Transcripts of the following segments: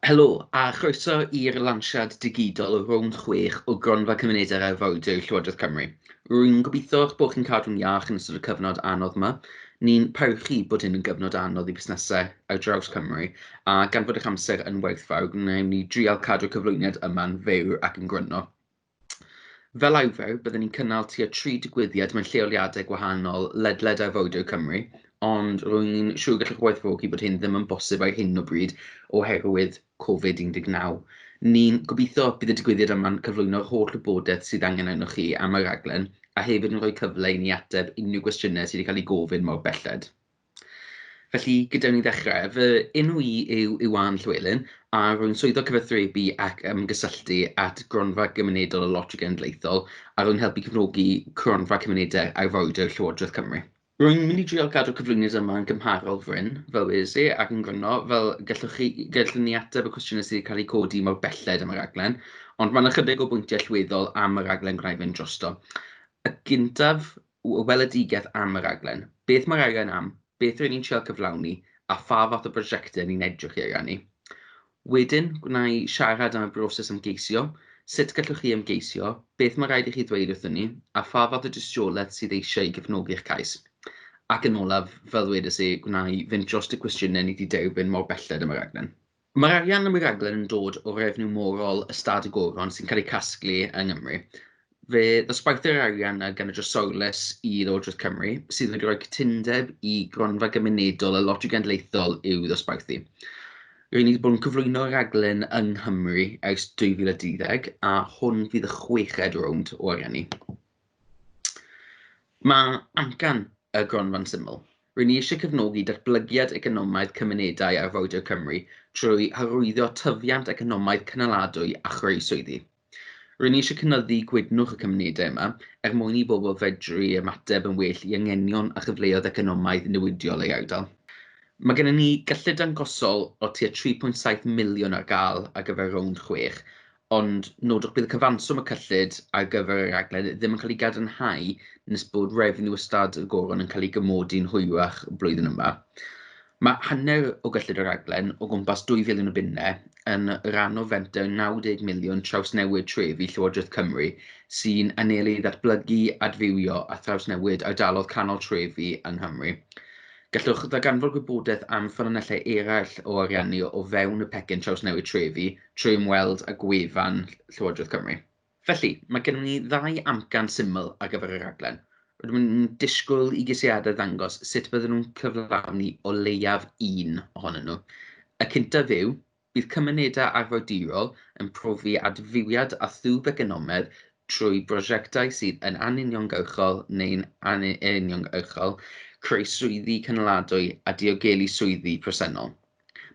Helo, a chroeso i'r lansiad digidol o rownd chwech o Gronfa Cymunedau'r Arfordir Llywodraeth Cymru. Rwy'n gobeithio eich bod chi'n cadw'n iach yn ystod y cyfnod anodd yma. Ni'n parchu bod hyn yn gyfnod anodd i busnesau ar draws Cymru, a gan fod eich amser yn werthfawr, gwnawn ni drial cadw cyflwyniad yma'n fyw ac yn gryno. Fel awfer, byddwn ni'n cynnal tua 3 digwyddiad mewn lleoliadau gwahanol ledled Arfordir Cymru, ond rwy'n siŵr gallwch werthfawrogi bod hyn ddim yn bosib ar hyn o bryd oherwydd Covid-19. Ni'n gobeithio bydd y digwyddiad yma'n cyflwyno'r holl wybodaeth sydd angen arnoch chi am y raglen, a hefyd yn rhoi cyfle i ni ateb unrhyw gwestiynau sydd wedi cael ei gofyn mor belled. Felly, gyda ni ddechrau, fy enw i yw Iwan Llywelyn, a rwy'n swyddog cyfathrebu ac ymgysylltu at Gronfa Gymunedol y Lotri Genedlaethol, a rwy'n helpu cefnogi Cronfa Cymunedau Arfordir Llywodraeth Cymru. Rwy'n mynd i drial gadw cyflwyniad yma yn gymharol fryn, fel wes i, ac yn gryno, fel gallwn ni ateb y cwestiynau sydd wedi cael eu codi mor belled am y raglen, ond mae'n ychydig o bwyntiau allweddol am y raglen gwnaeth fynd drosto. Y gyntaf, weledigaeth am y raglen. Beth mae'r arian am, beth rydyn ni'n trial cyflawni, a pha fath o brosiectau ni'n edrych i ariannu. Wedyn, gwna i siarad am y broses ymgeisio, sut gallwch chi ymgeisio, beth mae rhaid i chi ddweud wrthyn ni, a pha fath o dystiolaeth sydd eisiau i gefnogi'ch cais. Ac yn olaf, fel dwedes i, gwna i fynd dros y cwestiynau ni wedi derbyn mor belled am y raglen. Mae'r arian am y raglen yn dod o refniw morol ystad y goron sy'n cael ei casglu yng Nghymru. Fe ddosbarthir arian gan y drysorles i Llywodraeth Cymru, sydd wedi rhoi cytundeb i Gronfa Gymunedol y Lotri Genedlaethol i'w ddosbarthu. Rwy'n ni wedi bod yn cyflwyno'r raglen yng Nghymru ers 2012, a hwn fydd y chweched rownd o ariannu. Mae amcan y gronfa'n syml. Rwy'n ni eisiau cefnogi datblygiad economaidd cymunedau Arfordir Cymru trwy hyrwyddo tyfiant economaidd cynaladwy a chreu swyddi. Rwy'n ni eisiau cynyddu gwydnwch y cymunedau yma mwyn i bobl fedru ymateb yn well i anghenion a chyfleoedd economaidd newidiol ei ardal. Mae gennym ni gyllid dangosol o tua 3.7 miliwn ar gael ar gyfer rownd chwech, ond nodwch bydd y cyfanswm y cyllid ar gyfer y raglen ddim yn cael ei gadarnhau nes bod refniw ystad y goron yn cael ei gymodi'n hwyrach blwyddyn yma. Mae hanner o gyllid y raglen o gwmpas 2 filiwn o bunnau yn rhan o fenter 90 miliwn trawsnewid trefi Llywodraeth Cymru sy'n anelu ddatblygu, adfywio a thrawsnewid ardaloedd canol trefi yng Nghymru. Gallwch ddarganfod gwybodaeth am ffynonellau eraill o ariannu o fewn y pecyn trawsnewid trefi trwy ymweld â gwefan Llywodraeth Cymru. Felly, mae gennym ni 2 amcan syml ar gyfer y raglen. Rydym yn disgwyl i gesiadau ddangos sut bydden nhw'n cyflawni o leiaf 1 ohonyn nhw. Y cyntaf yw, bydd cymunedau arfordirol yn profi adfywiad a thwf economaidd trwy brosiectau sydd yn anuniongyrchol neu'n anuniongyrchol, creu swyddi cynaladwy a diogelu swyddi presennol.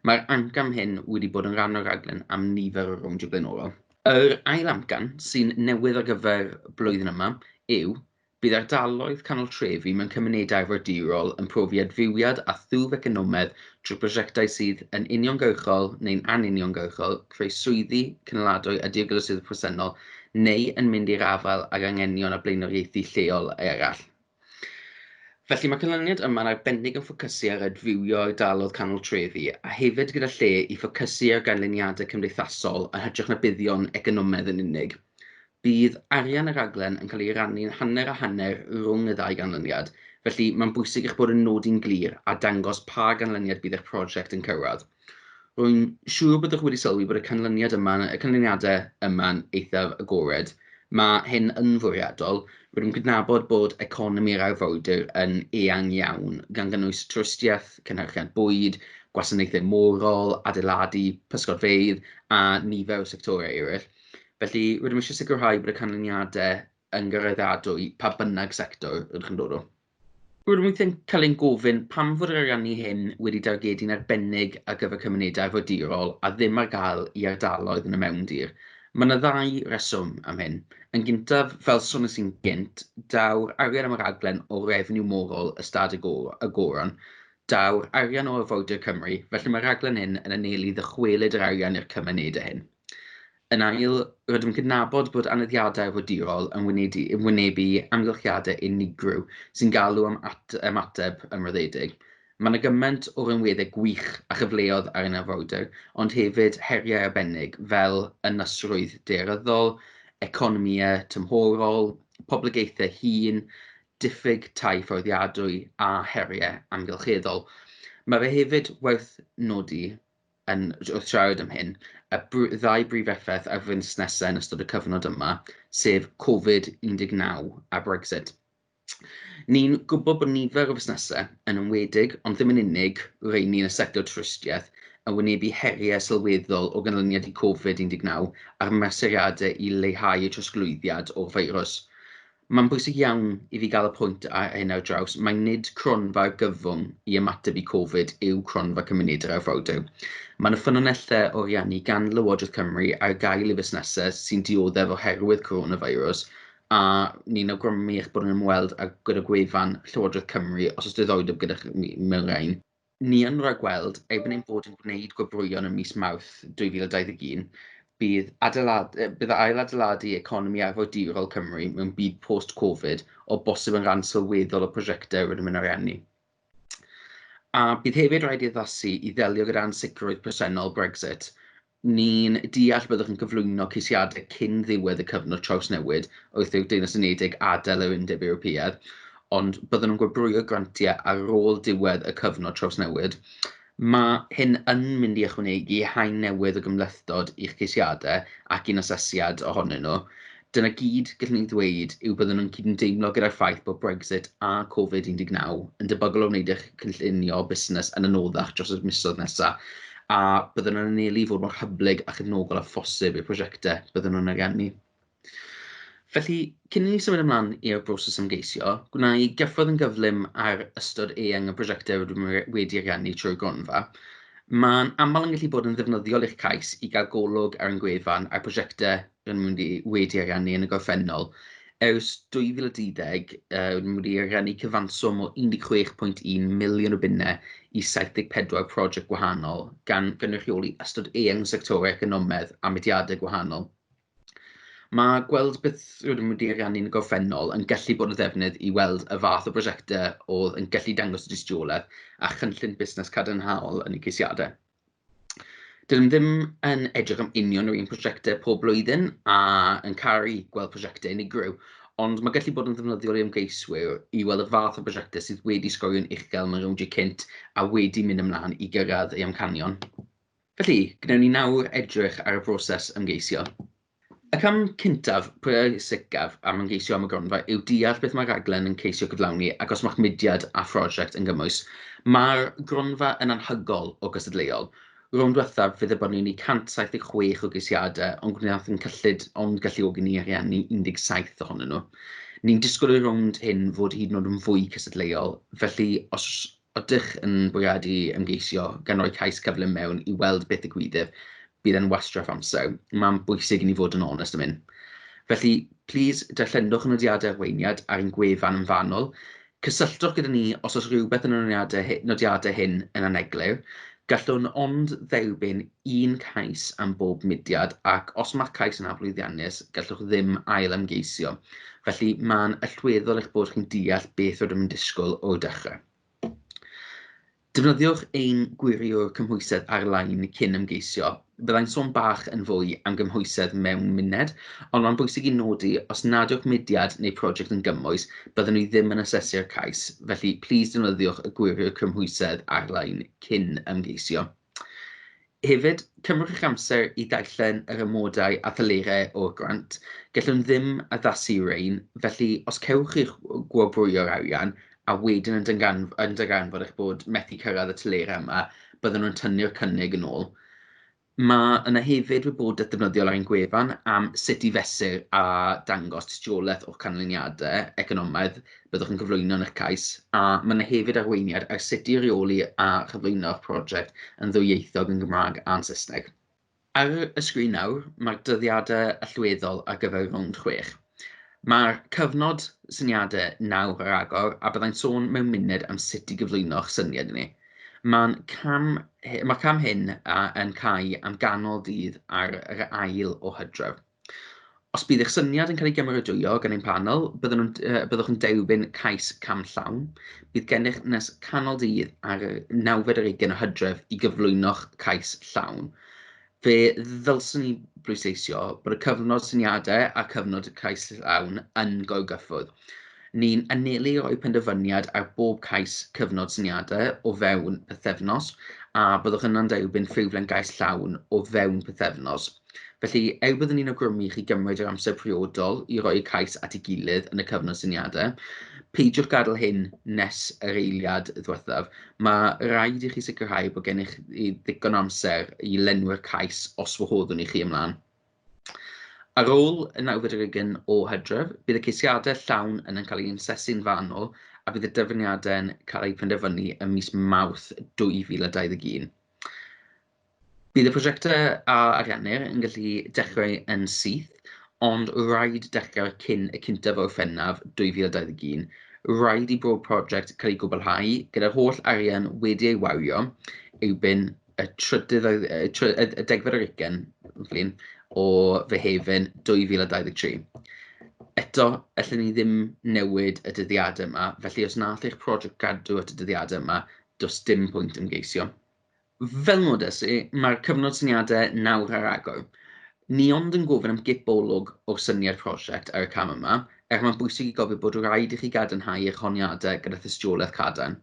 Mae'r amcan hyn wedi bod yn rhan o'r raglen am nifer o rowndiau blaenorol. Yr ail amcan sy'n newydd ar gyfer blwyddyn yma yw bydd ardaloedd canol trefi mewn cymunedau arfordirol yn profi adfywiad a thwf economaidd trwy brosiectau sydd yn uniongyrchol neu'n anuniongyrchol, creu swyddi cynaladwy a diogelu swyddi presennol neu yn mynd i'r afael ag anghenion a blaenoriaethu lleol eraill. Felly mae canlyniad yma'n arbennig yn ffocysu ar adfywio ardaloedd canol trefi a hefyd gyda lle i ffocysu ar ganlyniadau cymdeithasol a hytrach na buddion economaidd yn unig. Bydd arian y raglen yn cael ei rannu'n hanner a hanner rhwng y 2 ganlyniad, felly mae'n bwysig eich bod yn nodi'n glir a dangos pa ganlyniad bydd eich prosiect yn cyrraedd. Rwy'n siŵr byddwch wedi sylwi bod y canlyniadau yma'n eithaf agored. Mae hyn yn fwriadol, rydym yn cydnabod bod economi'r arfordir yn eang iawn, gan gynnwys twristiaeth, cynhyrchiad bwyd, gwasanaethau morol, adeiladu, pysgodfeydd a nifer o sectorau eraill. Felly, rydym eisiau sicrhau bod y canlyniadau yn gyraeddadwy pa bynnag sector ydych yn dod o. Rydym weithiau'n cael ein gofyn pam fod yr ariannu hyn wedi dargedu'n arbennig ar gyfer cymunedau arfordirol a ddim ar gael i ardaloedd yn y mewndir. Mae yna 2 reswm am hyn. Yn gyntaf, fel sôn i'n gynt, daw'r arian am y raglen o refniw morol ystad y goron, daw'r arian o Arfordir Cymru, felly mae'r raglen hyn yn anelu ddychwelyd yr arian i'r cymunedau hyn. Yn ail, rydym yn cydnabod bod aneddiadau arfordirol yn wynebu amgylchiadau unigryw sy'n galw am ymateb ymroddedig. Mae yna gymaint o rynweddau gwych a chyfleoedd ar ein arfordir, ond hefyd heriau arbennig fel ynystrwydd daearyddol, economïau tymhorol, poblogaethau hŷn, diffyg tai fforddiadwy a heriau amgylcheddol. Mae fe hefyd werth nodi wrth siarad am hyn, ddau brif effaith ar fusnesau yn ystod y cyfnod yma, sef Covid-19 a Brexit. Ni'n gwybod bod nifer o fusnesau yn enwedig, ond ddim yn unig, rheini yn y sector twristiaeth, yn wynebu heriau sylweddol o ganlyniad i Covid-19 a'r mesuriadau i leihau y trosglwyddiad o'r feirws. Mae'n bwysig iawn i fi gael y pwynt ar hyn ar draws, mae nid cronfa'r gyfwng i ymateb i Covid yw Cronfa Cymunedau'r Arfordir. Mae yna ffynonellau o riannu gan Llywodraeth Cymru ar gael i fusnesau sy'n dioddef oherwydd coronavirus, a ni'n awgrymu eich bod yn ymweld gyda gwefan Llywodraeth Cymru os oes diddordeb gyda chi mewn rhain. Ni yn rhagweld ei bod ni'n bod yn gwneud gwobrwyon ym mis Mawrth 2021, bydd ail-adeiladu economi arfordirol Cymru mewn byd post-Covid o bosib yn rhan sylweddol o prosiectau rydym yn ariannu. A bydd hefyd rhaid i addasu i ddelio gyda ansicrwydd presennol Brexit. Ni'n deall byddwch yn cyflwyno ceisiadau cyn ddiwedd y cyfnod trawsnewid wrth i'r Deyrnas Unedig adael yr Undeb Ewropeaidd, ond byddwn nhw'n gwobrwyo grantiau ar ôl diwedd y cyfnod trawsnewid. Mae hyn yn mynd i ychwanegu haen newydd o gymlethdod i'ch ceisiadau ac i'n asesiad ohonyn nhw. Dyna gyd gallwn ni ddweud yw byddwn nhw'n cydymdeimlo gyda'r ffaith bod Brexit a Covid-19 yn debygol o wneud eich cynllunio busnes yn anoddach dros y misoedd nesaf, a byddwn nhw'n anelu fod mor hyblyg a chefnogol a phosib i'r prosiectau byddwn nhw'n ariannu. Felly, cyn i ni symud ymlaen i'r broses ymgeisio, gwna i gyffwrdd yn gyflym ar ystod eang y prosiectau wedi ariannu trwy'r Gronfa. Mae'n aml yn gallu bod yn ddefnyddiol eich cais i gael golwg ar ein gwefan a'r prosiectau wedi ariannu yn y gorffennol. Ers 2020, wedi ariannu cyfanswm o 16.1 miliwn o bunnau i 74 prosiect gwahanol, gan gynrychioli ystod eang sectorau economaidd a mudiadau gwahanol. Mae gweld beth rydym wedi ariannu yn y gorffennol yn gallu bod yn ddefnydd i weld y fath o brosiectau oedd yn gallu dangos y dystiolaeth a chynllun busnes cadarnhaol yn eu ceisiadau. Dydym ddim yn edrych am union yr un prosiectau pob blwyddyn a yn caru gweld prosiectau unigryw, ond mae gallu bod yn ddefnyddiol i ymgeiswyr i weld y fath o brosiectau sydd wedi sgorio'n uchel mewn rowndiau cynt a wedi mynd ymlaen i gyrraedd eu amcanion. Felly, gwnewch ni nawr edrych ar y broses ymgeisio. Y cam cyntaf pwysicaf am ymgeisio am y Gronfa yw deall beth mae'r rhaglen yn ceisio cyflawni ac os mae'ch mudiad a phrosiect yn gymwys. Mae'r Gronfa yn anhygol o gystadleuol. Rownd diwethaf fydd y bod ni'n 176 o geisiadau, ond gwnaeth yn cyllid ond galluogi ni ariannu 17 ohonyn nhw. Ni'n disgwyl y rownd hyn fod hyd yn oed yn fwy cystadleuol, felly os ydych yn bwriadu ymgeisio gan roi cais cyflym mewn i weld beth ddigwyddif, bydd yn wastraff amser. Mae'n bwysig i ni fod yn onest am hyn. Felly, plis darllenwch y nodiadau arweiniad ar ein gwefan yn fanwl. Cysylltwch gyda ni os oes rhywbeth yn y nodiadau hyn yn aneglur. Gallwn ond dderbyn un cais am bob mudiad ac os mae'ch cais yn aflwyddiannus, gallwch ddim ail ymgeisio. Felly, mae'n allweddol eich bod chi'n deall beth rydym yn disgwyl o'r dechrau. Defnyddiwch ein gwiriwr cymhwysedd ar-lein cyn ymgeisio. Byddai'n sôn bach yn fwy am gymhwysedd mewn muned, ond mae'n bwysig i nodi os nad yw'ch mudiad neu prosiect yn gymwys, byddwn ni ddim yn asesu'r cais, felly plis defnyddiwch y gwiriwr cymhwysedd ar-lein cyn ymgeisio. Hefyd, cymrwch eich amser i darllen yr amodau a thylerau o'r grant. Gallwn ddim addasu rein, felly os cewch eich gwobrwyo'r arian, a wedyn yn darganfod eich bod methu cyrraedd y tylerau yma, byddwn nhw'n tynnu'r cynnig yn ôl. Mae yna hefyd wybodaeth defnyddiol ar ein gwefan am sut i fesur a dangos tystiolaeth o'ch canlyniadau economaidd byddwch yn cyflwyno yn eich cais, a mae yna hefyd arweiniad ar sut i reoli a chyflwyno'ch prosiect yn ddwyieithog yn Gymraeg a'n Saesneg. Ar y sgrin nawr, mae'r dyddiadau allweddol ar gyfer rownd chwech. Mae'r cyfnod syniadau nawr ar agor a byddai'n sôn mewn munud am sut i gyflwyno'ch syniad ni. Mae'r cam hyn yn cau am ganol dydd ar yr ail o Hydref. Os bydd eich syniad yn cael ei gymeradwyo gan ein panel, byddwch yn derbyn cais cam llawn. Bydd gennych nes canol dydd ar 9:20 o Hydref i gyflwyno'ch cais llawn. Fe ddylswn ni bwysleisio bod y cyfnod syniadau a cyfnod cais llawn yn golygyffwrdd. Ni'n anelu roi penderfyniad ar bob cais cyfnod syniadau o fewn pythefnos, a byddwch yna'n derbyn ffurflen cais llawn o fewn pythefnos. Felly, byddwn ni'n awgrymu chi gymryd yr amser priodol i roi cais at ei gilydd yn y cyfnod syniadau. Peidiwch gadael hyn nes yr eiliad ddiwethaf. Mae rhaid i chi sicrhau bod gennych ddigon amser i lenwi'r cais os wahoddwn i chi ymlaen. Ar ôl y 9:20 o Hydref, bydd y ceisiadau llawn yn cael ei asesu'n fanwl a bydd y dyfyniadau yn cael ei penderfynu ym mis Mawrth 2021. Bydd y prosiectau a ariannir yn gallu dechrau yn syth, ond rhaid dechrau cyn y 5 o Gorffennaf 2021. Rhaid i bob prosiect cael ei gwblhau gyda'r holl arian wedi ei wario erbyn y 10 o Fehefin 2023. Eto, allan ni ddim newid y dyddiadau yma, felly os nath eich prosiect gadw at y dyddiadau yma, does dim pwynt ymgeisio. Fel modes i, mae'r cyfnod syniadau nawr ar agor. Ni ond yn gofyn am gip olwg o'r syniad prosiect ar y cam yma, mae'n bwysig i gofio bod rhaid i chi gadarnhau eich honiadau gyda tystiolaeth cadarn.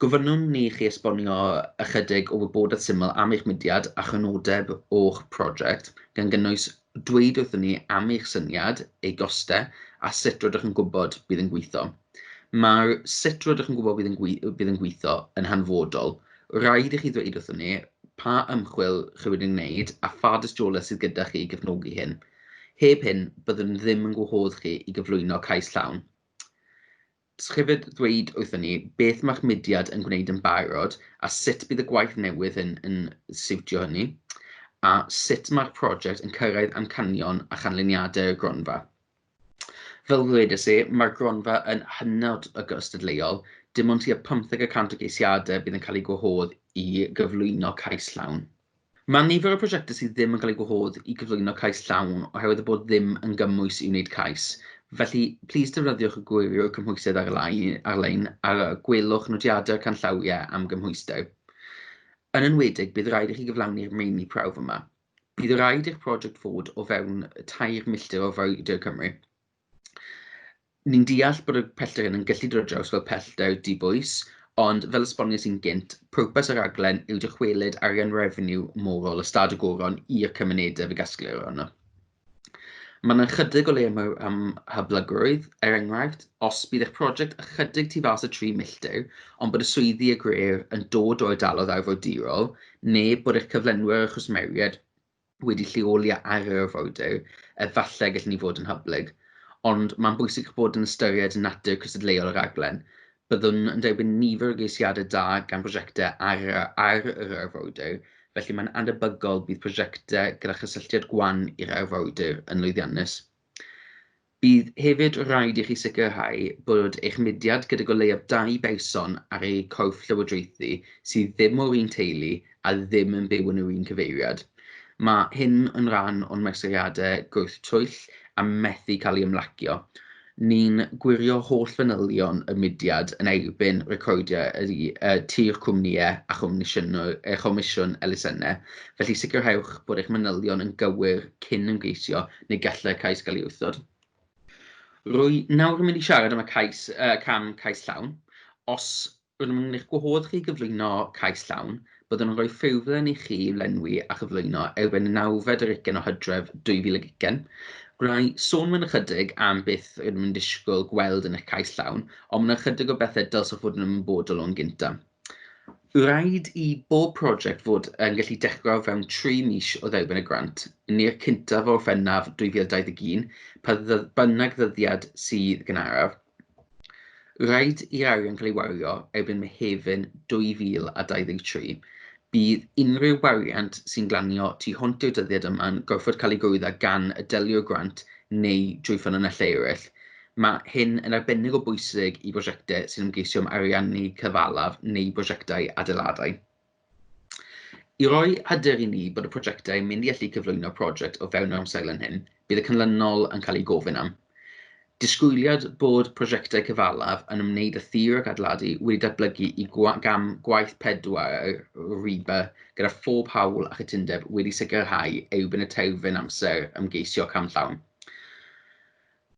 Gofynnwn ni chi esbonio ychydig o wybodaeth syml am eich mudiad a chrynodeb o'ch prosiect, gan gynnwys dweud wrthyn ni am eich syniad, ei gostau, a sut rydych yn gwybod bydd yn gweithio. Mae'r sut rydych yn gwybod bydd yn gweithio yn hanfodol. Rhaid i chi ddweud wrthyn ni pa ymchwil chi wedi'n gwneud a pha dystiolaeth sydd gyda chi i gefnogi hyn. Heb hyn, byddwn ddim yn gwahodd chi i gyflwyno cais llawn. Hefyd ddweud wrthyn ni beth mae'ch mudiad yn gwneud yn barod a sut bydd y gwaith newydd yn siwtio hynny, a sut mae'r prosiect yn cyrraedd amcanion a chanlyniadau y Gronfa. Fel ddwedes i, mae'r Gronfa yn hynod o gystadleuol, dim ond tua 15% o geisiadau bydd yn cael ei gwahodd i gyflwyno cais llawn. Mae nifer o prosiectau sydd ddim yn cael ei gwahodd i gyflwyno cais llawn oherwydd bod ddim yn gymwys i wneud cais. Felly, plis defnyddiwch y gwirio cymhwysydd ar-lein a gwelwch nodiadau'r canllawiau am gymhwystau. Yn enwedig, bydd rhaid i chi gyflawni'r meini prawf yma. Bydd rhaid i'ch prosiect fod o fewn 2 milltir o Arfordir Cymru. Ni'n deall bod y pellter yn gallu dod draws fel pellter dibwys, ond fel esbonio sy'n gynt, pwrpas y raglen yw dychwelyd arian refeniw morol y stad y goron i'r cymunedau fe gasglu'r yno. Mae'n ychydig o le am hyblygrwydd, enghraifft, os bydd eich prosiect ychydig tu fas y 3 milltir, ond bod y swyddi y greir yn dod o ardaloedd arfordirol, neu bod eich cyflenwyr a chwsmeriad wedi lleoli ar yr arfordir, efallai gallwn ni fod yn hyblyg. Ond mae'n bwysig bod yn ystyried natur cystadleuol y raglen. Byddwn yn derbyn nifer o geisiadau da gan prosiectau ar yr arfordir, felly mae'n anebygol bydd prosiectau gyda chysylltiad gwan i'r arfordir yn lwyddiannus. Bydd hefyd rhaid i chi sicrhau bod eich mudiad gyda o leiaf 2 berson ar ei corff llywodraethu sydd ddim o'r un teulu a ddim yn byw yn yr un cyfeiriad. Mae hyn yn rhan o'n mesuriadau gwrth-twyll a methu cael ei ymlacio. Ni'n gwirio holl fanylion y mudiad yn erbyn Recordiad tir cwmnïau a chomisiwn elusennau, felly sicrhewch bod eich manylion yn gywir cyn ymgeisio neu gallai cais gael ei wrthod. Rwy nawr yn mynd i siarad am y cam cais llawn. Os rydym yn eich gwahodd chi gyflwyno cais llawn, byddwn yn rhoi ffurflen i chi lenwi a chyflwyno erbyn 9:20 o Hydref 2020. Rwy'n sôn mewn ychydig am beth rydym yn disgwyl gweld yn eich cais llawn, ond mae'n ychydig o bethau dylsech fod yn ymwybodol o'n gyntaf. Rhaid i bob prosiect fod yn gallu dechrau fewn 3 mis o dderbyn y grant, neu'r 5 o Gorffennaf 2021, pa bynnag ddyddiad sydd gan araf. Rhaid i'r arian cael ei wario erbyn Mehefin 2023. Bydd unrhyw wariant sy'n glanio tu hwnt i'r dyddiad yma'n gorfod cael ei gwrwyddo gan y delio grant neu drwy ffynonellau eraill. Mae hyn yn arbennig o bwysig i brosiectau sy'n ymgeisio am ariannu cyfalaf neu brosiectau adeiladau. I roi hyder I ni bod y prosiectau yn mynd I allu cyflwyno prosiect o fewn yr amserlen hyn, bydd y canlynol yn cael ei gofyn am. Disgwyliad bod prosiectau cyfalaf yn ymwneud â thir ac adeiladu wedi datblygu I gam gwaith pedwar riba gyda phob hawl a chytundeb wedi sicrhau erbyn y terfyn amser ymgeisio camllawn.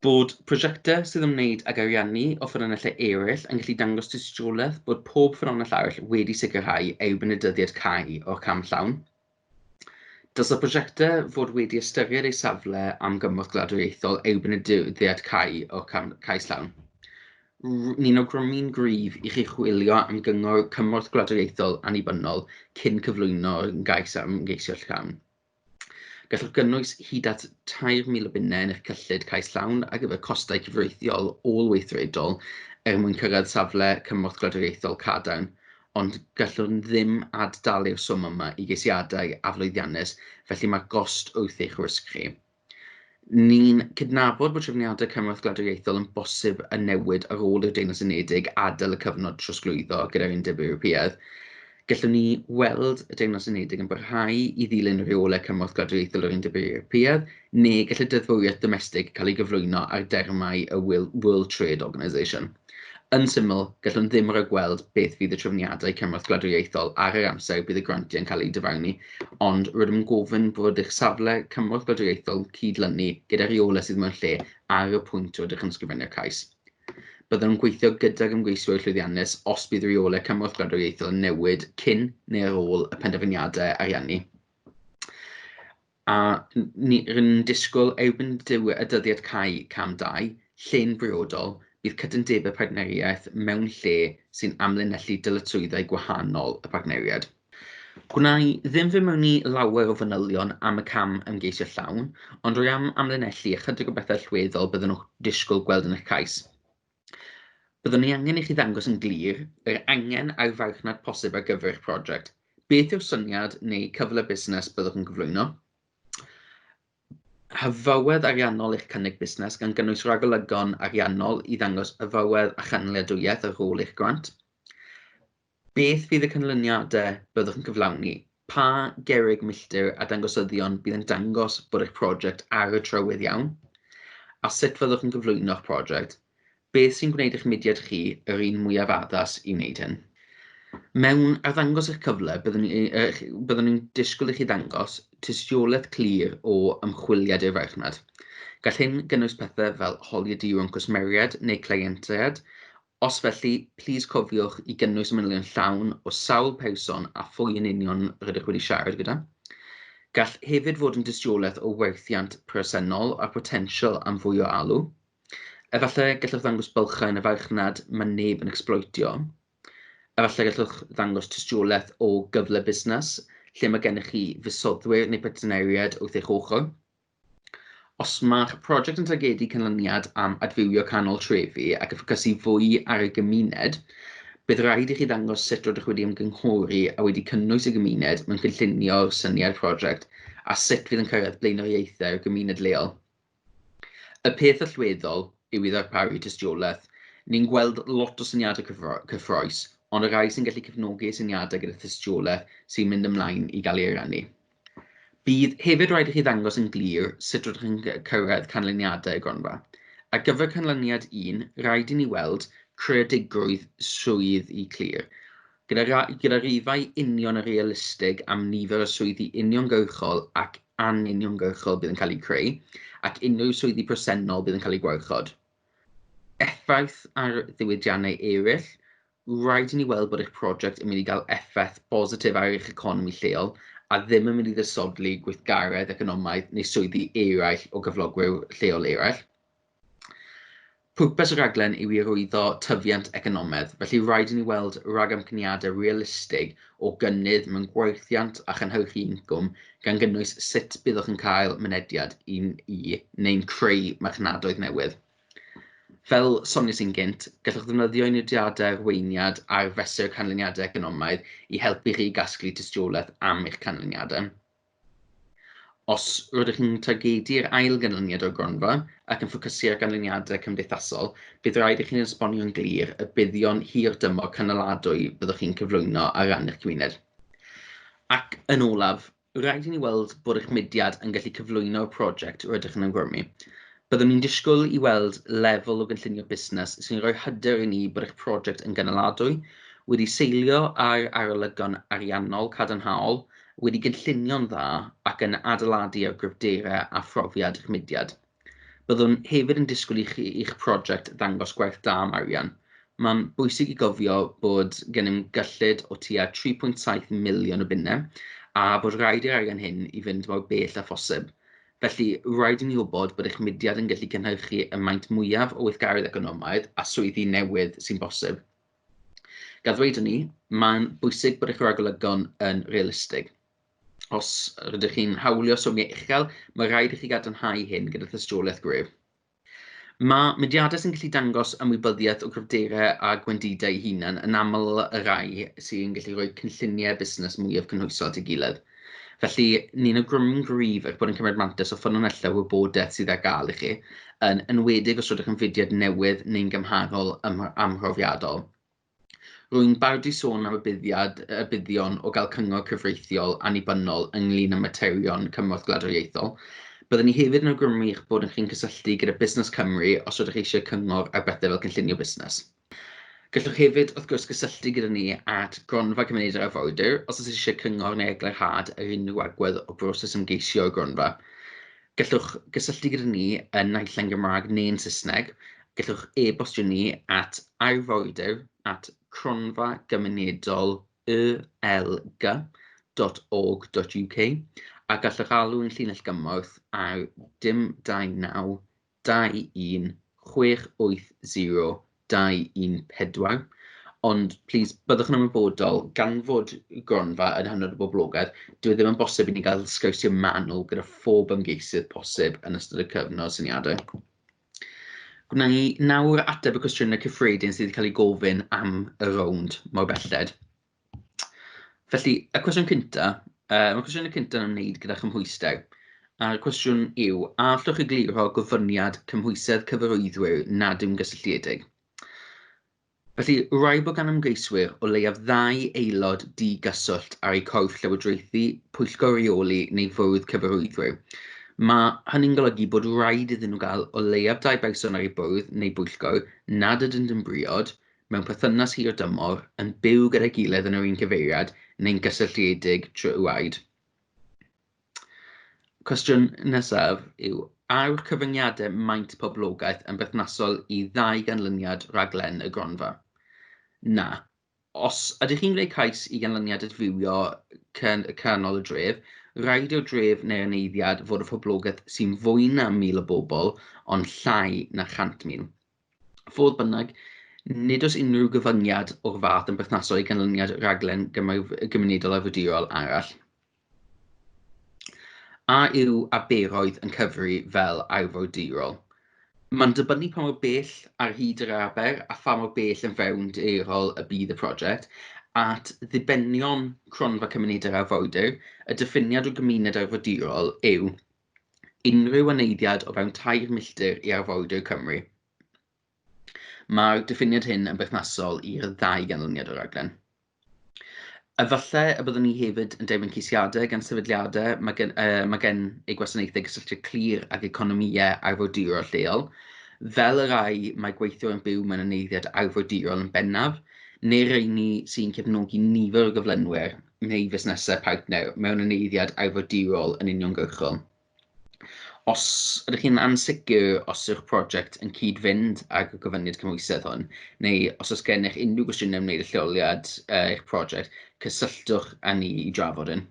Bod prosiectau sydd yn ymwneud ag ariannu o ffynonellau eraill yn gallu dangos tystiolaeth bod pob ffynonell arall wedi sicrhau erbyn y dyddiad cau o'r camllawn. Dylse prosiectau fod wedi ystyried eu safle am gymorth gladwriaethol erbyn y dyddiad cau o'r cais llawn. Ni'n awgrymu'n gryf I chi chwilio am gyngor cymorth gladwriaethol annibynnol cyn cyflwyno'r gais am ymgeisio llawn. Gallwch gynnwys hyd at 3,000 o bunnau yn eich cyllid cais llawn ar gyfer costau cyfreithiol ôl-weithredol mwyn cyrraedd safle cymorth gladwriaethol cadarn, ond gallwn ddim addalu'r swm yma I geisiadau aflwyddiannus, felly mae'r gost wrth eich risg chi. Ni'n cydnabod bod trefniadau cymorth gladwriaethol yn bosib yn newid ar ôl i'r Deyrnas Unedig adael y cyfnod trosglwyddo gyda'r Undeb Ewropeaidd. Gallwn ni weld y Deyrnas Unedig yn barhau I ddilyn reolau cymorth gladwriaethol yr Undeb Ewropeaidd, neu gall y deddfwriaeth domestig cael ei gyflwyno ar dermau y World Trade Organisation. Yn syml, gallwn ddim rhagweld beth fydd y trefniadau cymorth gladwriaethol ar yr amser bydd y grantiau yn cael ei dyfarnu, ond rydym yn gofyn bod eich safle cymorth gladwriaethol cydlynu gyda reolau sydd mewn lle ar y pwynt o eich ysgrifennu'r cais. Byddwn yn gweithio gyda'r ymgeiswyr llwyddiannus os bydd reolau cymorth gladwriaethol yn newid cyn neu ar ôl y penderfyniadau ariannu. A ni'n disgwyl erbyn y dyddiad cau cam 2, lle'n briodol, bydd cytundebau partneriaeth mewn lle sy'n amlinellu dyletswyddau gwahanol y partneriad. Gwna I ddim fy mewn I lawer o fanylion am y cam ymgeisio llawn, ond rwy am amlinellu ychydig o bethau allweddol byddwn nhw'n disgwyl gweld yn eich cais. Byddwn ni angen I chi ddangos yn glir yr angen a'r farchnad posib ar gyfer eich prosiect. Beth yw'r syniad neu cyfle busnes byddwch yn gyflwyno? Hyfywedd ariannol eich cynnig busnes gan gynnwys ragolygon ariannol I ddangos hyfywedd a chanlyniadwyeth ar ôl eich grant. Beth fydd y canlyniadau byddwch yn cyflawni? Pa gerrig milltir a dangosyddion bydd yn dangos bod eich prosiect ar y trywydd iawn? A sut fyddwch yn gyflwyno'ch prosiect? Beth sy'n gwneud eich mudiad chi yr un mwyaf addas I wneud hyn? Mewn arddangos eich cyfle, byddwn ni'n disgwyl I chi ddangos tystiolaeth clir o ymchwiliad i'r farchnad. Gall hyn gynnwys pethau fel holiad diwrnod cwsmeriad neu cleientiaid. Os felly, plis cofiwch I gynnwys ymwelion llawn o sawl person a phwy yn union rydych wedi siarad gyda. Gall hefyd fod yn tystiolaeth o werthiant presennol a potensial am fwy o alw. Efallai gallwch ddangos bylchau yn y farchnad mae neb yn ecsbloitio. Efallai gallwch ddangos tystiolaeth o gyfle busnes, lle mae gennych chi fusoddwyr neu partneriad wrth eich ochr. Os mae'ch prosiect yn targedu canlyniad am adfywio canol trefi ac yn ffocysu fwy ar y gymuned, bydd rhaid I chi ddangos sut rydych wedi ymgynghori a wedi cynnwys y gymuned mewn cynllunio'r syniad prosiect a sut fydd yn cyrraedd blaenoriaethau'r gymuned leol. Y peth allweddol yw I ddarparu tystiolaeth. Ni'n gweld lot o syniadau cyffroes, ond y rhai sy'n gallu cefnogi syniadau gyda tystiolaeth sy'n mynd ymlaen I gael ei rannu. Bydd hefyd rhaid I chi ddangos yn glir sut rydych chi'n cyrraedd canlyniadau y Gronfa. Ar gyfer canlyniad 1, rhaid I ni weld creadigrwydd swydd I clir. Gyda rifau union y realistig am nifer y swyddi uniongyrchol ac anuniongyrchol bydd yn cael ei creu, ac unrhyw swyddi presennol bydd yn cael ei gwarchod. Effaith ar ddiwydiannau eraill, rhaid I ni weld bod eich prosiect yn mynd I gael effaith positif ar eich economi lleol a ddim yn mynd I ddisodli gweithgaredd economaidd neu swyddi eraill o gyflogwyr lleol eraill. Pwrpas y raglen yw I arwyddo tyfiant economaidd, felly rhaid I ni weld ragamcaniadau realistig o gynnydd mewn gwerthiant a chynhyrchu incwm gan gynnwys sut byddwch yn cael mynediad neu'n creu marchnadoedd newydd. Fel soniais i'n gynt, gallwch ddefnyddio unediadau arweiniad ar fesur canlyniadau economaidd I helpu chi gasglu tystiolaeth am eich canlyniadau. Os rydych chi'n targedu'r ail ganlyniad o'r Gronfa ac yn ffocysu ar ganlyniadau cymdeithasol, bydd rhaid I chi'n esbonio'n glir y buddion hir dymor canoladwy byddwch chi'n cyflwyno ar ran eich cymuned. Ac yn olaf, rhaid i ni weld bod eich mudiad yn gallu cyflwyno'r prosiect rydych yn awgrymu. Byddwn ni'n disgwyl i weld lefel o gynllunio busnes sy'n rhoi hyder i ni bod eich prosiect yn gynaladwy, wedi seilio ar arolygon ariannol cadarnhaol, wedi gynllunio'n dda ac yn adeiladu ar gryfderau a phrofiad eich mudiad. Byddwn hefyd yn disgwyl i chi i'ch prosiect ddangos gwerth da am arian. Mae'n bwysig i gofio bod gennym gyllid o tua 3.7 miliwn o bunnau a bod rhaid i'r arian hyn i fynd mor bell â phosib. Felly, rhaid i ni wybod bod eich mudiad yn gallu cynhyrchu y maint mwyaf o weithgaredd economaidd a swyddi newydd sy'n bosib. Gad ddweud hynny, mae'n bwysig bod eich ragolygon yn realistig. Os rydych chi'n hawlio swmiau uchel, mae rhaid i chi gadarnhau hyn gyda tystiolaeth gref. Mae mudiadau sy'n gallu dangos ymwybyddiaeth o gryfderau a gwendidau eu hunain yn aml y rai sy'n gallu rhoi cynlluniau busnes mwyaf cynhwysol at ei gilydd. Felly, ni'n awgrymu'n gryf eich bod yn cymryd mantais o ffynonellau wybodaeth sydd ar gael i chi, yn enwedig os rydych yn fudiad newydd neu'n gymharol amhrofiadol. Rwy'n barod i sôn am y buddion o gael cyngor cyfreithiol annibynnol ynglyn â materion cymorth gladwriaethol. Byddwn ni hefyd yn awgrymu eich bod chi'n cysylltu gyda Busnes Cymru os ydych eisiau cyngor ar bethau fel cynllunio busnes. Gallwch hefyd, wrth gwrs, gysylltu gyda ni at Gronfa Cymunedau'r Arfordir os ydych eisiau cyngor neu eglurhad ar unrhyw agwedd o broses ymgeisio o Gronfa. Gallwch gysylltu gyda ni yn naill yn Gymraeg neu'n Saesneg. Gallwch e-bostio ni at arfordir@cronfagymunedol.org.uk a gallwch alw yn llinell gymorth ar 029 21 680 214. Ond, please, byddwch yn ymwybodol, gan fod Gronfa yn hynod o boblogaidd, dyw e ddim yn bosib i ni gael sgwrsio manwl gyda phob ymgeisydd posib yn ystod y cyfnod syniadau. Gwna ni nawr ateb y cwestiynau cyffredin sydd wedi cael ei gofyn am y rownd mor belled. Felly, y cwestiwn cyntaf, mae'r cwestiwn cyntaf yn ymwneud gyda chymhwystau. A'r cwestiwn yw, a allwch chi gliro gyfyniad cymhwysedd cyfarwyddwyr nad yw'n gysylltiedig? Felly, rai bod gan ymgeiswyr o leiaf 2 aelod digyswllt ar eu corff llywodraethu, pwyllgor reoli neu fwrdd cyfarwyddwyr. Mae hynny'n golygu bod rhaid iddyn nhw gael o leiaf 2 berson ar eu bwrdd neu bwyllgor nad ydynt yn briod, mewn perthynas hir dymor, yn byw gyda'i gilydd yn yr un cyfeiriad neu'n gysylltiedig trwy waed. Cwestiwn nesaf yw, a'r cyfyngiadau maint poblogaeth yn berthnasol i 2 ganlyniad raglen y Gronfa? Na. Os ydych chi'n gwneud cais i ganlyniad adfywio canol y dref, rhaid yw'r dref neu'r neiddiad fod y poblogaeth sy'n fwy na 1,000 o bobl, ond llai na 100,000. Fodd bynnag, nid oes unrhyw gyfyngiad o'r fath yn berthnasol i ganlyniad raglen gymunedol arfordirol arall. A yw aberoedd yn cyfri fel arfordirol? Mae'n dibynnu pa mor bell ar hyd yr aber a pha mor bell yn fewnderol y bydd y prosiect, at ddibenion Cronfa Cymunedau'r Arfordir, y diffiniad o gymuned arfordirol yw unrhyw aneiddiad o fewn 2 milltir i Arfordir Cymru. Mae'r diffiniad hyn yn berthnasol i'r 2 ganlyniad o'r raglen. Efallai y byddwn ni hefyd yn derbyn ceisiadau gan sefydliadau mae gen eu gwasanaethau gysylltiad clir ac economïau arfordirol lleol, fel y rai mae gweithio yn byw mewn aneiddiad arfordirol yn bennaf, neu'r rheini sy'n cefnogi nifer o gyflenwyr neu fusnesau partner mewn aneiddiad arfordirol yn uniongyrchol. Os ydych chi'n ansicr os yw'ch prosiect yn cyd-fynd ag y gyfyniad cymhwysedd hwn, neu os oes gennych unrhyw gwestiynau ymwneud â lleoliad eich prosiect, cysylltwch â ni i drafod hyn.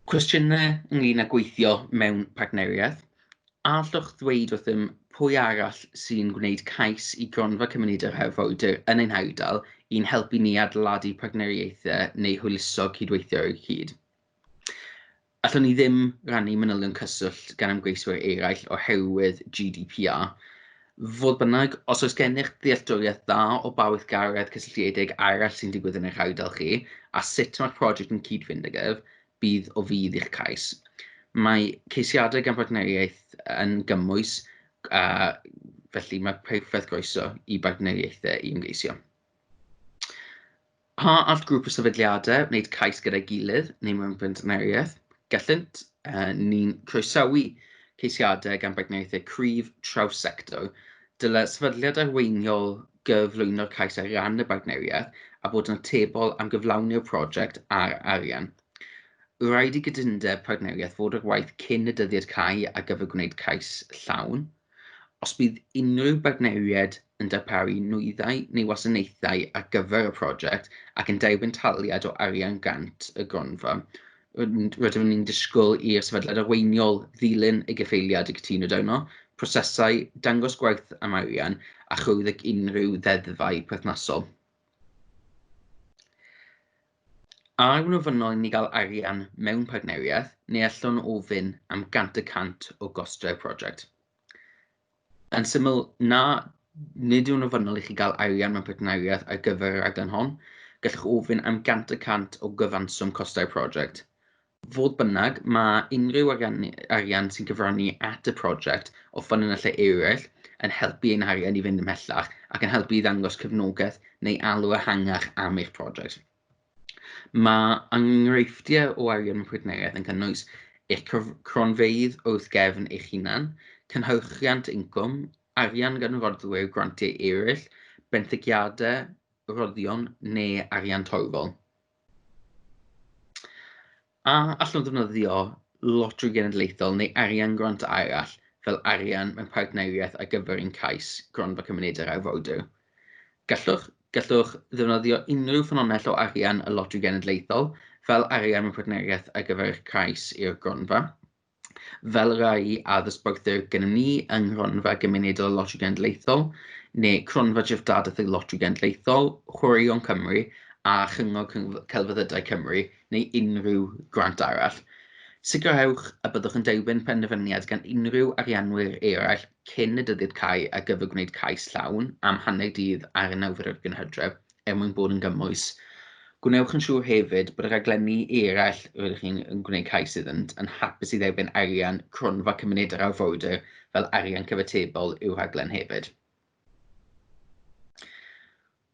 Cwestiynau ynglyn â gweithio mewn partneriaeth. A allwch ddweud wrthym pwy arall sy'n gwneud cais i Gronfa Cymunedau'r Arfordir yn ein hardal i'n helpu ni adeiladu partneriaethau neu hwyluso cydweithio ar hyd? Allwn ni ddim rannu manylion cyswllt gan ymgeiswyr eraill oherwydd GDPR. Fodd bynnag, os oes gennych ddealltwriaeth dda o ba weithgaredd cysylltiedig arall sy'n digwydd yn eich ardal chi, a sut mae'r prosiect yn cyd-fynd ag ef, bydd o fydd i'ch cais. Mae ceisiadau gan partneriaeth yn gymwys, felly mae perffaith groeso i partneriaethau i ymgeisio. Pa all grŵp o sefydliadau wneud cais gyda'i gilydd neu mewn partneriaeth, gallynt ni'n croesawu ceisiadau gan bartneriaethau cryf traws-sector, dyle sefydliad arweiniol gyflwyno'r cais ar ran y bartneriaeth a bod yn atebol am gyflawni'r prosiect a'r arian. Rhaid i gydundeb partneriaeth fod yr waith cyn y dyddiad cau a gyfer gwneud cais llawn. Os bydd unrhyw bartneriad yn darparu nwyddau neu wasanaethau ar gyfer y prosiect ac yn derbyn taliad o arian grant y Gronfa, rydym ni'n disgwyl i'r sefydliad arweiniol ddilyn y gyffeiliad i gytuno dawno, prosesau, dangos gwerth am arian a chwyddig unrhyw ddeddfau perthnasol. A yw'n ofynnol i ni gael arian mewn partneriaeth, neu allwn ofyn am 100% o gostau'r prosiect. Yn syml, nid yw'n ofynnol i chi gael arian mewn partneriaeth ar gyfer yr raglen hon, gallwch ofyn am 100% o gyfanswm costau'r prosiect. Fodd bynnag, mae unrhyw arian sy'n gyfrannu at y prosiect o ffynonellau eraill yn helpu ein arian i fynd ymhellach ac yn helpu i ddangos cefnogaeth neu alw ehangach am eich prosiect. Mae enghreifftiau o arian mewn partneriaeth yn cynnwys eich cronfeydd wrth gefn eich hunan, cynhyrchiant incwm, arian gan roddwyr grantiau eraill, benthygiadau, roddion neu arian torfol. A allwn ddefnyddio loteri genedlaethol neu arian grant arall fel arian mewn partneriaeth ar gyfer ein cais Gronfa Cymunedau'r Arfordir. Gallwch ddefnyddio unrhyw ffynonell o arian y loteri genedlaethol fel arian mewn partneriaeth ar gyfer eich cais i'r Gronfa. Fel rai addysgwyr gennym ni yng Nghronfa Gymunedol Loteri Genedlaethol, neu Cronfa Drefdadaeth y Loteri Genedlaethol, Chwaraeon Cymru a Chyngor Celfyddydau Cymru, neu unrhyw grant arall. Sicrhewch y byddwch yn derbyn penderfyniad gan unrhyw arianwyr eraill cyn y dyddiad cau ar gyfer gwneud cais llawn am hanner dydd ar y 9 Gynhydref mwyn bod yn gymwys. Gwnewch yn siŵr hefyd bod y rhaglenni eraill rydych chi'n gwneud cais iddynt yn hapus i dderbyn arian Cronfa Cymunedau'r Arfordir fel arian cyfatebol i'w rhaglen hefyd.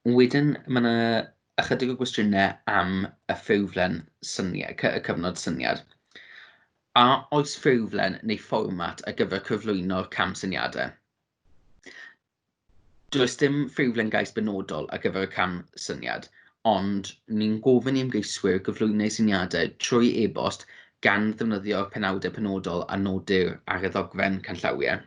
Wedyn, mae yna ychydig o gwestiynau am y ffurflen syniad, y cyfnod syniad. A oes ffurflen neu fformat ar gyfer cyflwyno'r camsyniadau? Does dim ffurflen gais benodol ar gyfer y camsyniad, ond ni'n gofyn i ymgeiswyr gyflwyno syniadau trwy e-bost gan ddefnyddio penawdau penodol a nodir ar y ddogfen canllawiau.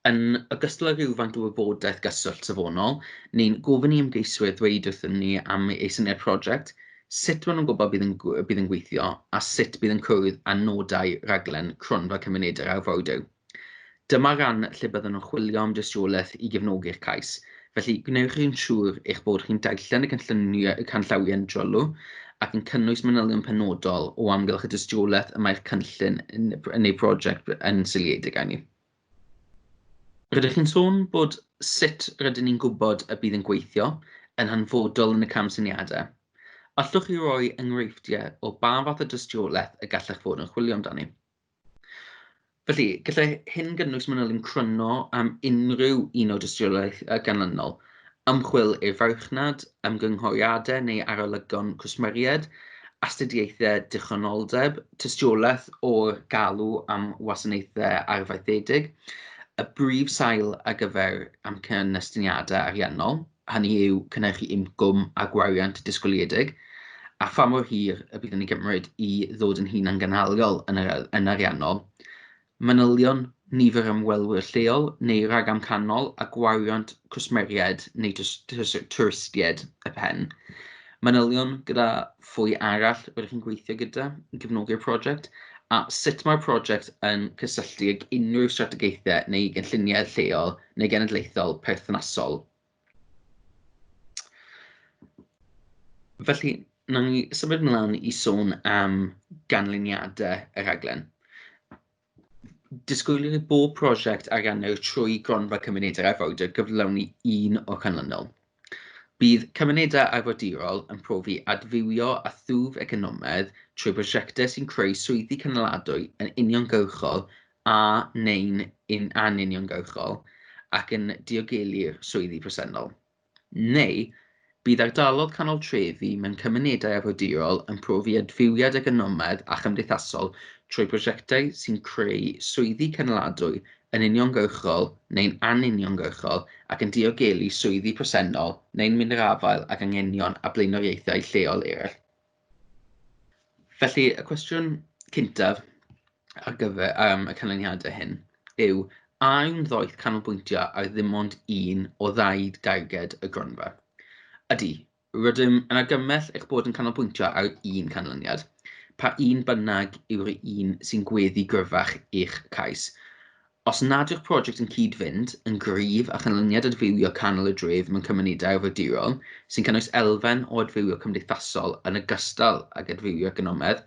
Yn ogystal â rhywfaint o wybodaeth gyswllt safonol, ni'n gofyn i ymgeiswyr ddweud wrthyn ni am eu syniad prosiect, sut maen nhw'n gwybod bydd yn gweithio a sut bydd yn cwrdd â nodau raglen Cronfa Cymunedau'r Arfordir. Dyma ran lle byddwn nhw'n chwilio am dystiolaeth i gefnogi'r cais, felly gwneud chi'n siŵr eich bod chi'n darllen y canllawiau'n drolw ac yn cynnwys manylion penodol o amgylch y dystiolaeth y mae'r cynllun neu prosiect yn seiliedig arni. Rydych chi'n sôn bod sut rydyn ni'n gwybod y bydd yn gweithio yn hanfodol yn y camsyniadau. Allwch chi roi enghreifftiau o ba fath o dystiolaeth y gallech fod yn chwilio amdani. Felly, gallai hyn gynnwys manylion cryno am unrhyw un o dystiolaeth ganlynol, ymchwil i'r farchnad, ymgynghoriadau neu arolygon cwsmeriad, astudiaethau dychrynoldeb, tystiolaeth o'r galw am wasanaethau arfaethedig, y brif sail ar gyfer amcangysyniadau ariannol, hynny yw cynhyrchu incwm a gwariant disgwyliedig, a pha mor hir y bydd yn ei gymryd i ddod yn hunan gynhaliol yn ariannol, manylion nifer ymwelwyr lleol neu ragam canol a gwariant cwsmeriad neu twristied y pen. Manylion gyda phwy arall rydych chi'n gweithio gyda yn gefnogi'r prosiect, a sut mae'r prosiect yn cysylltu ag unrhyw strategaethau neu gynlluniau lleol neu genedlaethol perthnasol. Felly, nawn ni symud ymlaen i sôn am ganlyniadau y rhaglen. Disgwylir i bob prosiect ariannol trwy Gronfa Cymunedau'r Arfordir gyflawni un o'r canlynol. Bydd cymunedau arfordirol yn profi adfywio a thwf economaidd trwy brosiectau sy'n creu swyddi cynaladwy yn uniongyrchol a neu'n anuniongyrchol ac yn diogelu'r swyddi presennol. Neu, Bydd ardaloedd canol trefi mewn cymunedau arfordirol yn profi adfywiad economaidd a chymdeithasol trwy brosiectau sy'n creu swyddi cynaladwy yn uniongyrchol neu'n anuniongyrchol ac yn diogelu swyddi presennol neu'n mynd i'r afael ac anghenion a blaenoriaethau lleol eraill. Felly, y cwestiwn cyntaf ar gyfer y canlyniadau hyn yw, a yw'n ddoeth canolbwyntio ar ddim ond un o ddau darged y Gronfa? Ydy, rydym yn argymell eich bod yn canolbwyntio ar un canlyniad, pa un bynnag yw'r un sy'n gweddu gryfach eich cais. Os nad yw'ch prosiect yn cyd-fynd yn gryf a chanlyniad adfywio canol y dref mewn cymunedau arfordirol sy'n cynnwys elfen o adfywio cymdeithasol yn ogystal ag adfywio economaidd,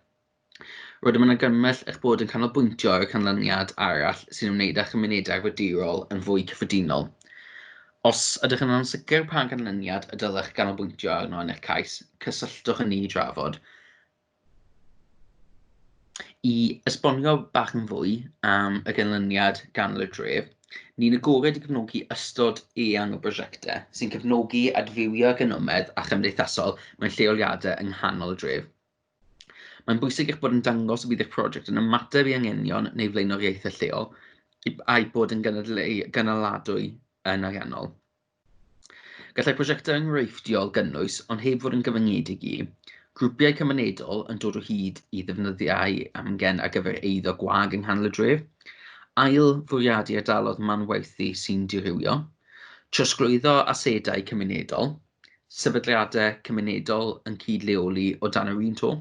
rydym yn argymell eich bod yn canolbwyntio ar y canlyniad arall sy'n ymwneud â chymunedau arfordirol yn fwy cyffredinol. Os ydych yn ansicr pa canlyniad y dylech ganolbwyntio arno yn eich cais, cysylltwch â ni i drafod. I esbonio bach yn fwy am y canlyniad ganol y dref, ni'n agored i gefnogi ystod eang o brosiectau sy'n cefnogi adfywio economaidd a chymdeithasol mewn lleoliadau yng nghanol y dref. Mae'n bwysig eich bod yn dangos y bydd eich prosiect yn ymateb i anghenion neu flaenoriaethau lleol a'i bod yn gynaladwy yn ariannol. Gallai prosiectau enghreifftiol gynnwys, ond heb fod yn gyfyngedig i, grwpiau cymunedol yn dod o hyd i ddefnyddiau amgen ar gyfer eiddo gwag yng nghanol y dref, ail fwriadu ardaloedd manwerthu sy'n dirywio, trosglwyddo asedau cymunedol, sefydliadau cymunedol yn cydleoli o dan yr un to.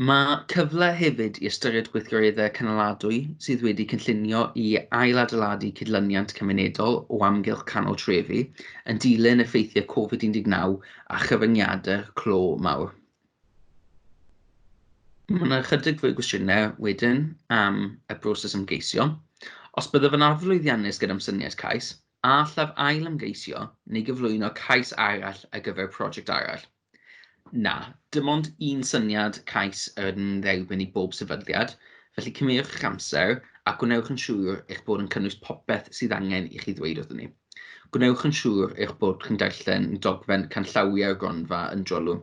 Mae cyfle hefyd i ystyried gweithgareddau canoladwy sydd wedi cynllunio i ailadeiladu cydlyniant cymunedol o amgylch canol trefi yn dilyn effeithiau Covid-19 a chyfyngiadau clo mawr. Mae yna chydig fwy gwestiynau wedyn am y broses ymgeisio. Os byddaf yn arflwyddiannus gyda ymsyniad cais, a allaf ail ymgeisio neu gyflwyno cais arall ar gyfer prosiect arall. Na, dim ond un syniad cais yn dderbyn i bob sefydliad, felly cymryd eich amser a gwnewch yn siŵr eich bod yn cynnwys popeth sydd angen i chi ddweud wrthyn ni. Gwnewch yn siŵr eich bod chi'n darllen dogfen canllawiau'r Gronfa yn drolw.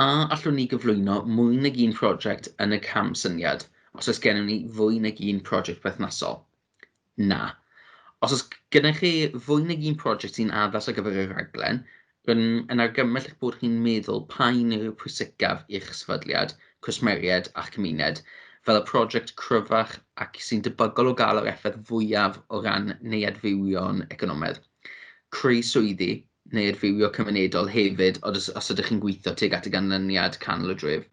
A allwn ni gyflwyno mwy nag un prosiect yn y cam syniad, os oes gennym ni fwy nag un prosiect perthnasol? Na. Os oes gennych chi fwy nag un prosiect sy'n addas ar gyfer y raglen, yn argymell eich bod chi'n meddwl pa un yw'r pwysicaf i'ch sefydliad, cwsmeriaid a'ch cymuned, fel y prosiect cryfach ac sy'n debygol o gael yr effaith fwyaf o ran neuadfywio'n economaidd. Creu swyddi neu adfywio cymunedol hefyd os ydych chi'n gweithio tuag at y ganlyniad canol y dref.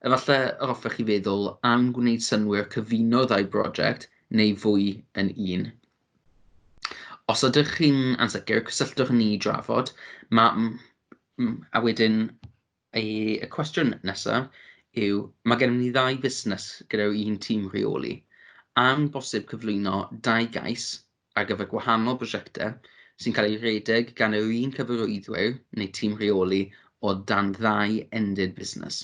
Efallai yr hoffech chi feddwl am gwneud synnwyr cyfuno ddau brosiect neu fwy yn un. Os ydych chi'n ansicr, cysylltwch ni i drafod, a wedyn y cwestiwn nesaf yw, mae gennym ni ddau busnes gyda'r un tîm rheoli. A'n bosib cyflwyno dau gais ar gyfer gwahanol brosiectau sy'n cael ei redeg gan yr un cyfarwyddwyr neu tîm rheoli o dan ddau ended busnes.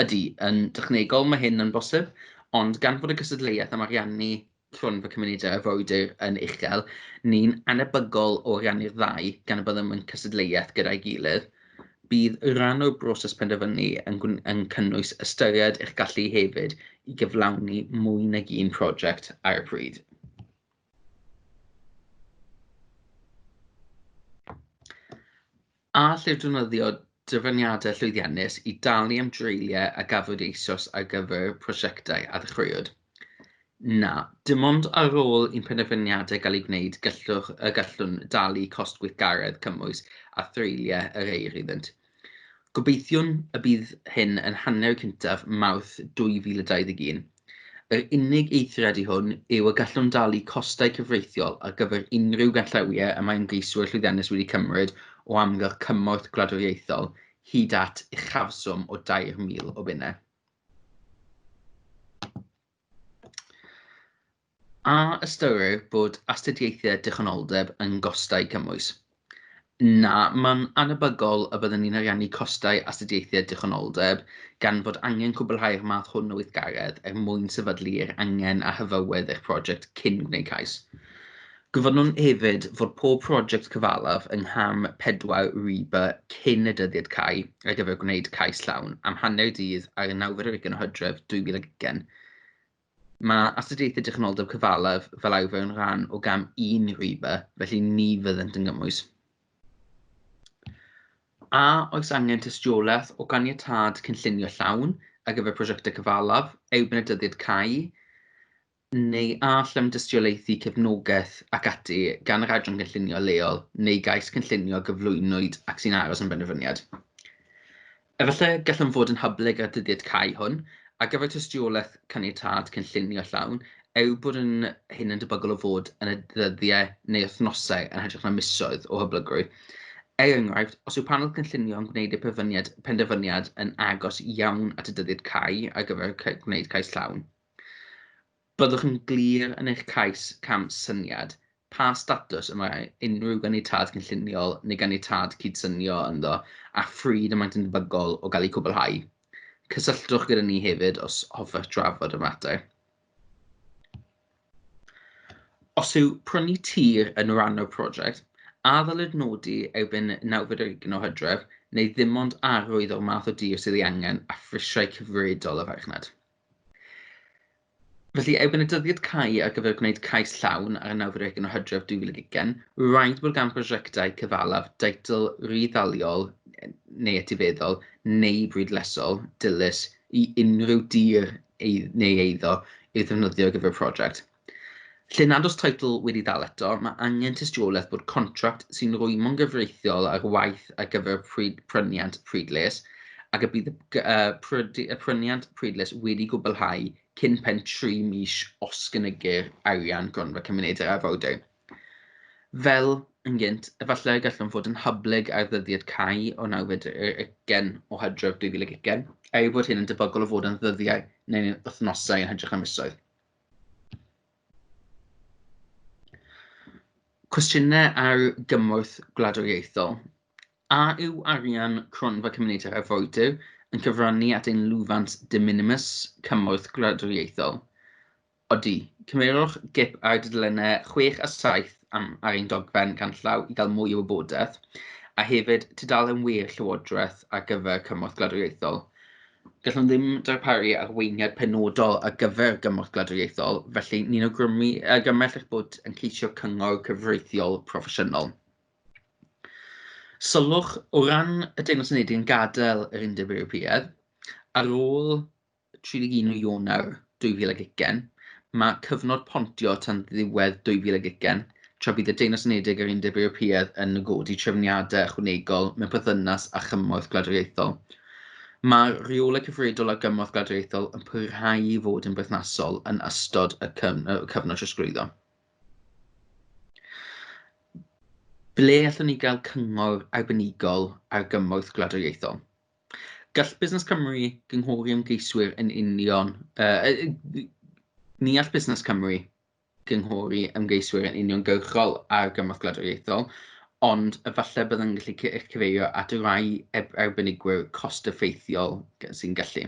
Ydy, yn dechnegol mae hyn yn bosib, ond gan fod y gystadleuaeth am ariannu Cronfa cymunedau arfordir yn uchel, ni'n anebygol o ariannu'r ddau gan y byddem yn cystadleuaeth gyda'i gilydd. Bydd rhan o'r broses penderfynu yn cynnwys ystyried eich gallu hefyd i gyflawni mwy nag un prosiect ar y pryd. A lle'r defnyddio dyfyniadau llwyddiannus i dalu am dreiliau a gafod eisos ar gyfer prosiectau a ddechreuwyd? Na, dim ond ar ôl i'n penderfyniadau gael ei gwneud gallwn dalu cost gweithgaredd cymwys a threiliau yr eir iddynt. Gobeithiwn y bydd hyn yn hanner cyntaf Mawrth 2021. Yr unig eithriad i hwn yw y gallwn dalu costau cyfreithiol ar gyfer unrhyw ganllawiau y mae ymgeiswyr llwyddiannus wedi cymryd o amgylch cymorth gwladwriaethol hyd at uchafswm o 2,000 o bunnau. A ystyrir bod astudiaethau dychwenoldeb yn gostau cymwys? Na, mae'n anebygol y byddwn ni'n ariannu costau astudiaethau dychwenoldeb gan fod angen cwblhau'r math hwn o weithgaredd mwyn sefydlu'r angen a hyfywedd eich prosiect cyn gwneud cais. Gofynnwn hefyd fod pob prosiect cyfalaf yng ngham 4 RIBA cyn y dyddiad cai ar gyfer gwneud cais llawn am hanner dydd ar y 9 o Hydref 2020. Mae astudiaethau technoldeb cyfalaf fel arfer yn rhan o gam 1 RIBA, felly ni fyddant yn gymwys. A oes angen tystiolaeth o ganiatâd cynllunio llawn ar gyfer prosiectau cyfalaf erbyn y dyddiad cai, neu all am dystiolaethu cefnogaeth ac ati gan yr adran cynllunio leol neu gais cynllunio gyflwyniwyd ac sy'n aros yn benderfyniad. Efallai gallwn fod yn hyblyg ar dyddiad cai hwn, ar gyfer tystiolaeth caniatâd cynllunio llawn, bod hyn yn debygol o fod yn y dyddiau neu wythnosau yn hytrach na misoedd o hyblygrwydd. Enghraifft, os yw panel cynllunio yn gwneud y penderfyniad yn agos iawn at y dyddiad cai ar gyfer gwneud cais llawn, byddwch yn glir yn eich cais cam syniad pa statws yma unrhyw ganiatâd cynllunio neu ganiatâd cydsynio ynddo a phryd y maent yn debygol o gael eu cwblhau. Cysylltwch gyda ni hefyd os hoffech drafod y mater. Os yw prynu tir yn rhan o'r prosiect, a ddylid nodi erbyn 9 o Hydref, neu ddim ond arwydd o'r math o dir sydd ei angen a phrisiau cyfredol y farchnad. Felly, erbyn y dyddiad cai ar gyfer gwneud cais llawn ar y 9 o Hydref 2020, rhaid bod gan prosiectau cyfalaf deitl ryddaliol neu etifeddol neu brydlesol dilys i unrhyw dir neu eiddo i'w ddefnyddio ar gyfer prosiect. Lle nad oes teitl wedi dal eto, mae angen tystiolaeth bod contract sy'n rwymo'n gyfreithiol ar waith ar gyfer pryniant prydles ac y bydd y pryniant prydles wedi gwblhau cyn pen 3 mis os gynnygu'r arian Gronfa Cymunedau'r Arfordir. Fel yn gynt, efallai gallwn fod yn hyblyg ar ddyddiad cai o 9 o Hydref 2020, bod hyn yn debygol o fod yn ddyddiau neu wythnosau yn hytrach na misoedd. Cwestiynau ar gymorth gwladwriaethol. A yw arian Cronfa Cymunedau'r Arfordir yn cyfrannu at ein lwfant de minimis cymorth gwladwriaethol? Odi, cymerwch gip ar dudalennau 6 a 7 ar ein dogfen canllaw i gael mwy o wybodaeth, a hefyd tudalen wir Llywodraeth ar gyfer cymorth gwladwriaethol. Gallwn ddim darparu arweiniad penodol ar gyfer gymorth gwladwriaethol, felly ni'n gymell eich bod yn ceisio cyngor cyfreithiol proffesiynol. Sylwch o ran y Deyrnas Unedig yn gadael yr Undeb Ewropeaidd, ar ôl 31 Ionawr 2020, mae cyfnod pontio tan ddiwedd 2020, tra bydd y Deyrnas Unedig a'r Undeb Ewropeaidd yn nagodi trefniadau ychwanegol mewn perthynas â chymorth gwladwriaethol. Mae'r rheolau cyfredol ar gymorth gwladwriaethol yn parhau i fod yn berthnasol yn ystod y cyfnod trosglwyddo. Ble allwn ni gael cyngor arbenigol ar gymorth gwladwriaethol? Gall Busnes Cymru gynghori ymgeiswyr yn union... Ni all Busnes Cymru gynghori ymgeiswyr yn uniongyrchol ar gymorth gwladwriaethol, ond efallai byddai'n gallu eich cyfeirio at y rai arbenigwyr cost-effeithiol sy'n gallu.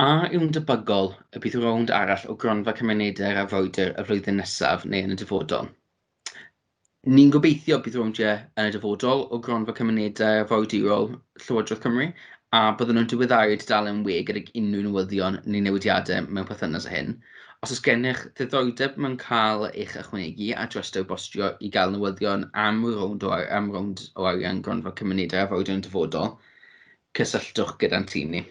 A yw'n debygol y bydd rownd arall o Gronfa Cymunedau'r Arfordir y flwyddyn nesaf neu yn y dyfodol? Ni'n gobeithio bydd rowndiau yn y dyfodol o Gronfa Cymunedau'r Arfordirol Llywodraeth Cymru, a byddwn nhw'n diweddaru tudalen we gydag unrhyw newyddion neu newidiadau mewn perthynas â hyn. Os oes gennych ddiddordeb mewn cael eich ychwanegu a drystau bostio i gael newyddion am rownd o arian Gronfa Cymunedau'r Arfordir yn dyfodol, cysylltwch gyda'n tîm ni.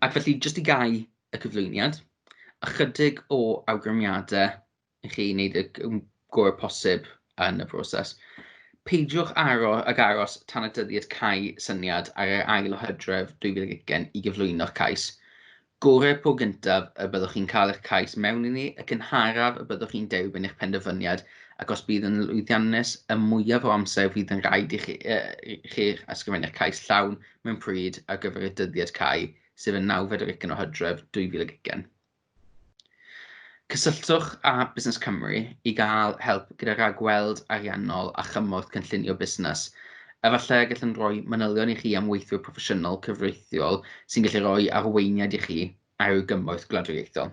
Ac felly, jyst i gau y cyflwyniad, ychydig o awgrymiadau i chi wneud y gorau posib yn y broses. Peidiwch aros tan y dyddiad cai syniad ar yr 1 o Hydref 2020 i gyflwyno'ch cais. Gorau po gyntaf y byddwch chi'n cael eich cais mewn i ni, y cynharaf y byddwch chi'n derbyn eich penderfyniad, ac os bydd yn lwyddiannus, y mwyaf o amser fydd yn rhaid i chi ysgrifennu'ch cais llawn mewn pryd ar gyfer y dyddiad cai, sef y 9 o Hydref 2020. Cysylltwch â Busnes Cymru i gael help gyda rhagweld ariannol a chymorth cynllunio busnes Efallai gallen rhoi manylion I chi am weithwyr proffesiynol cyfreithiol sy'n gallu rhoi arweiniad I chi ar yw gymorth gladwriaethol.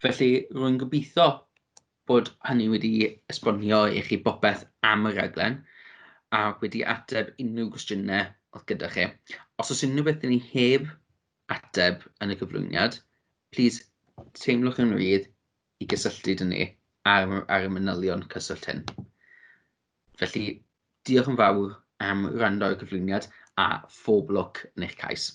Felly, rwy'n gobeithio bod hynny wedi esbonio I chi bopeth am y raglen a wedi ateb unrhyw gwestiynau oedd gyda chi. Os oes unrhyw beth I ni heb ateb yn y cyflwyniad, plis teimlwch yn rydd I gysylltu dyn ni ar y manylion cyswllt hyn. Felly, diolch yn fawr am wrando ar y cyflwyniad a phob lwc yn eich cais.